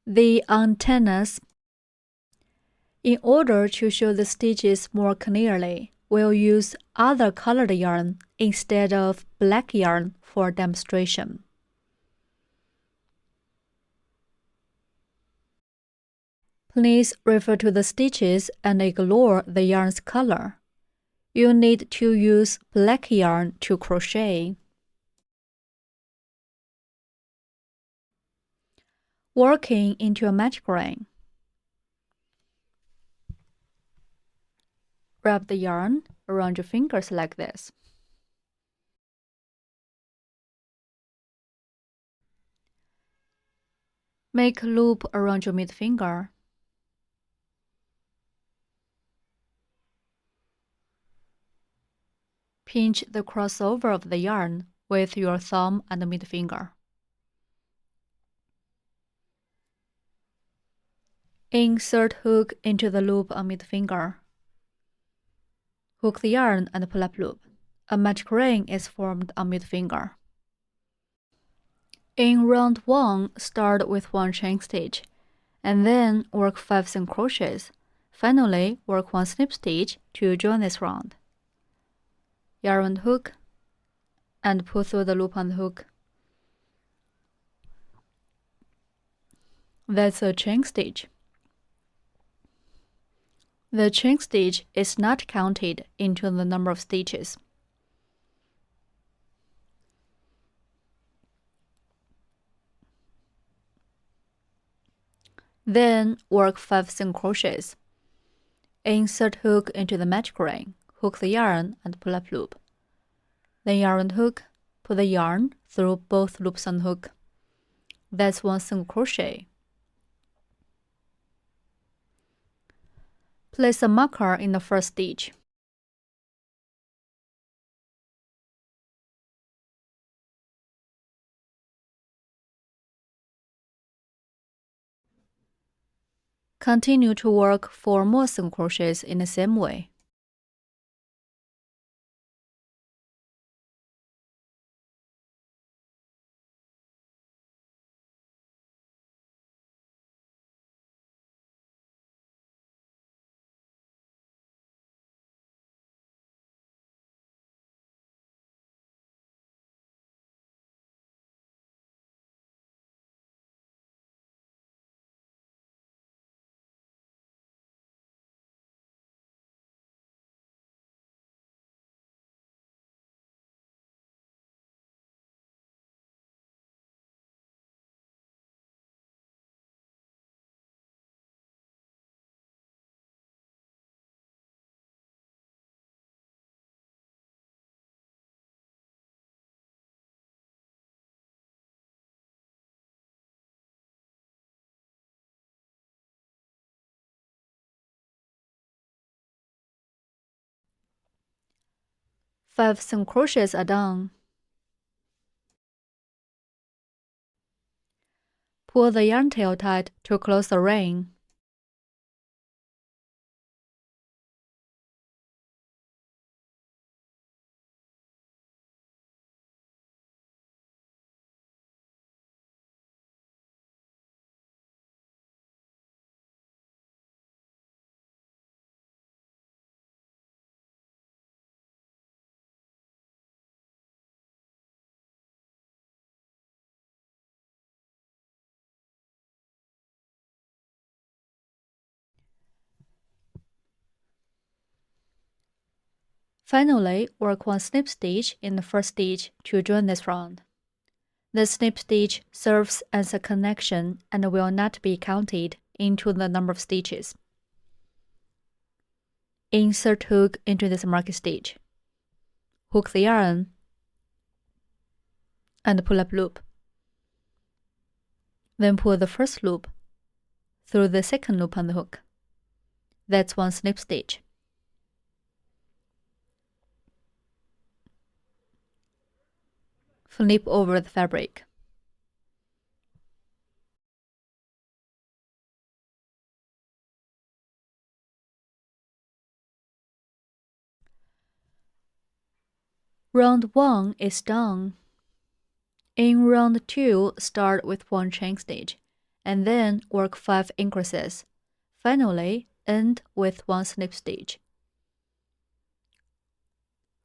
The antennas. In order to show the stitches more clearly, we'll use other colored yarn instead of black yarn for demonstration. Please refer to the stitches and ignore the yarn's color. You need to use black yarn to crochet. Working into a magic ring. Wrap the yarn around your fingers like this. Make a loop around your middle finger. Pinch the crossover of the yarn with your thumb and middle finger. Insert hook into the loop on middle finger. Hook the yarn and pull up loop. A magic ring is formed on middle finger. In round 1, start with 1 chain stitch, and then work 5 single crochets. Finally, work 1 slip stitch to join this round. Yarn hook, and pull through the loop on the hook. That's a chain stitch. The chain stitch is not counted into the number of stitches. Then work 5 single crochets. Insert hook into the magic ring, hook the yarn and pull up loop. Then yarn hook, pull the yarn through both loops on the hook. That's 1 single crochet. Place a marker in the first stitch. Continue to work 4 more single crochets in the same way. Five single crochets are done. Pull the yarn tail tight to close the ring. Finally, work 1 snip stitch in the first stitch to join this round. The snip stitch serves as a connection and will not be counted into the number of stitches. Insert hook into this marking stitch. Hook the yarn and pull up loop. Then pull the first loop through the second loop on the hook. That's 1 snip stitch. Flip over the fabric. Round 1 is done. In round 2, start with 1 chain stitch, and then work 5 increases. Finally, end with 1 slip stitch.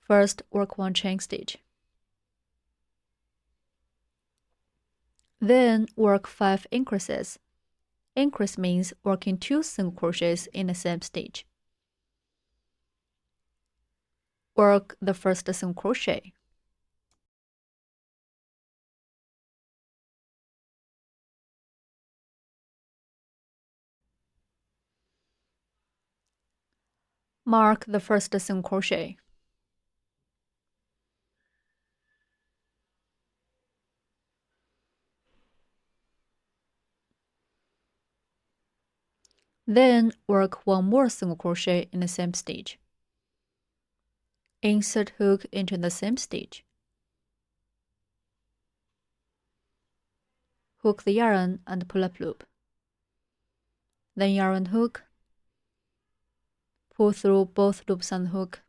First, work 1 chain stitch. Then work 5 increases. Increase means working 2 single crochets in the same stitch. Work the first single crochet. Mark the first single crochet. Then work 1 more single crochet in the same stitch. Insert hook into the same stitch. Hook the yarn and pull up loop. Then yarn hook. Pull through both loops and hook.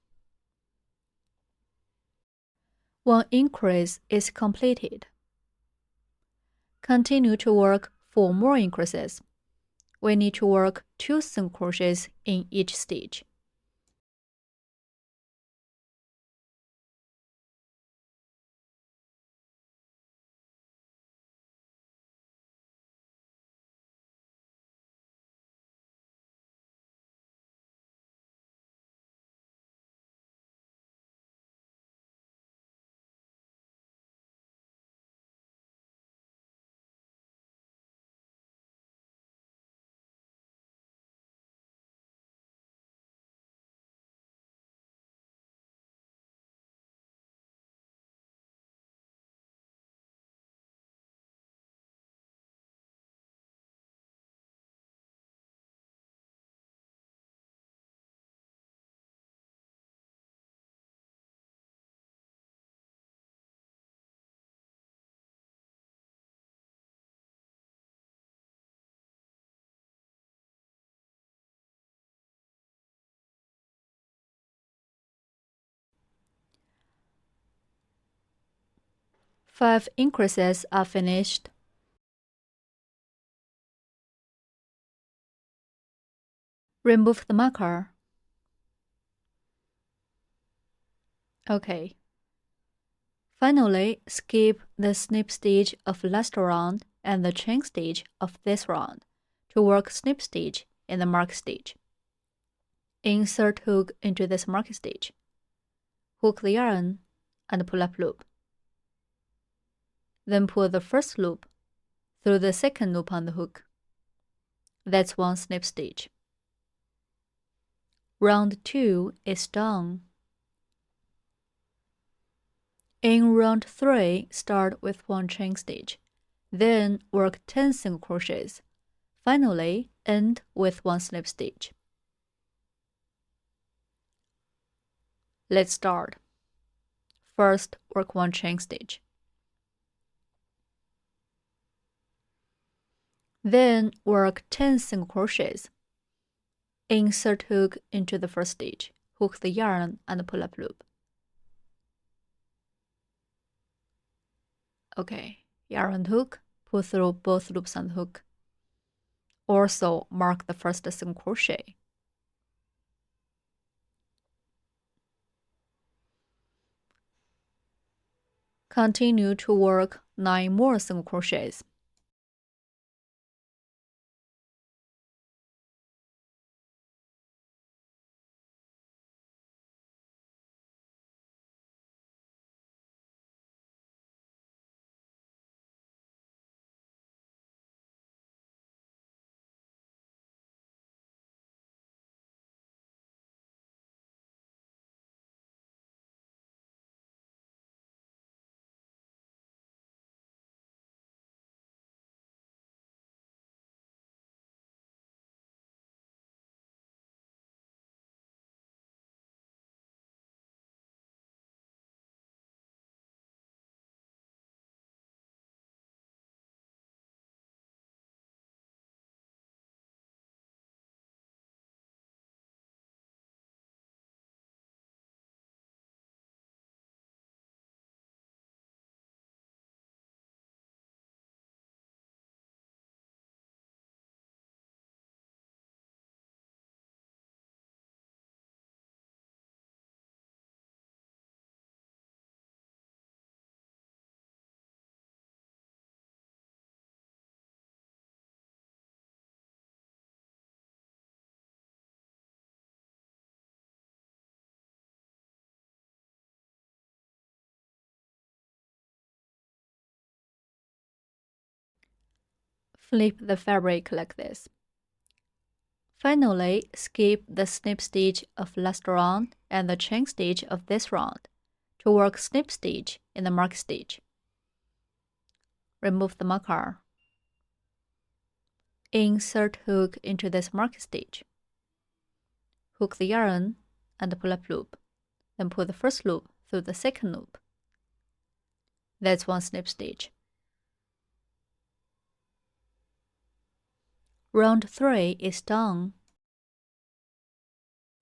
1 increase is completed. Continue to work 4 more increases. We need to work 2 single crochets in each stitch. Five increases are finished. Remove the marker. OK. Finally, skip the snip stitch of last round and the chain stitch of this round to work snip stitch in the mark stitch. Insert hook into this mark stitch. Hook the yarn and pull up loop. Then pull the first loop through the second loop on the hook. That's 1 snip stitch. Round 2 is done. In round 3, start with 1 chain stitch, then work 10 single crochets. Finally, end with 1 slip stitch. Let's start. First, work 1 chain stitch. Then work 10 single crochets. Insert hook into the first stitch, hook the yarn and pull up loop. OK, yarn hook, pull through both loops and hook. Also mark the first single crochet. Continue to work 9 more single crochets. Flip the fabric like this. Finally, skip the snip stitch of last round and the chain stitch of this round to work snip stitch in the mark stitch. Remove the marker. Insert hook into this mark stitch. Hook the yarn and pull up loop, then pull the first loop through the second loop. That's one snip stitch. Round 3 is done.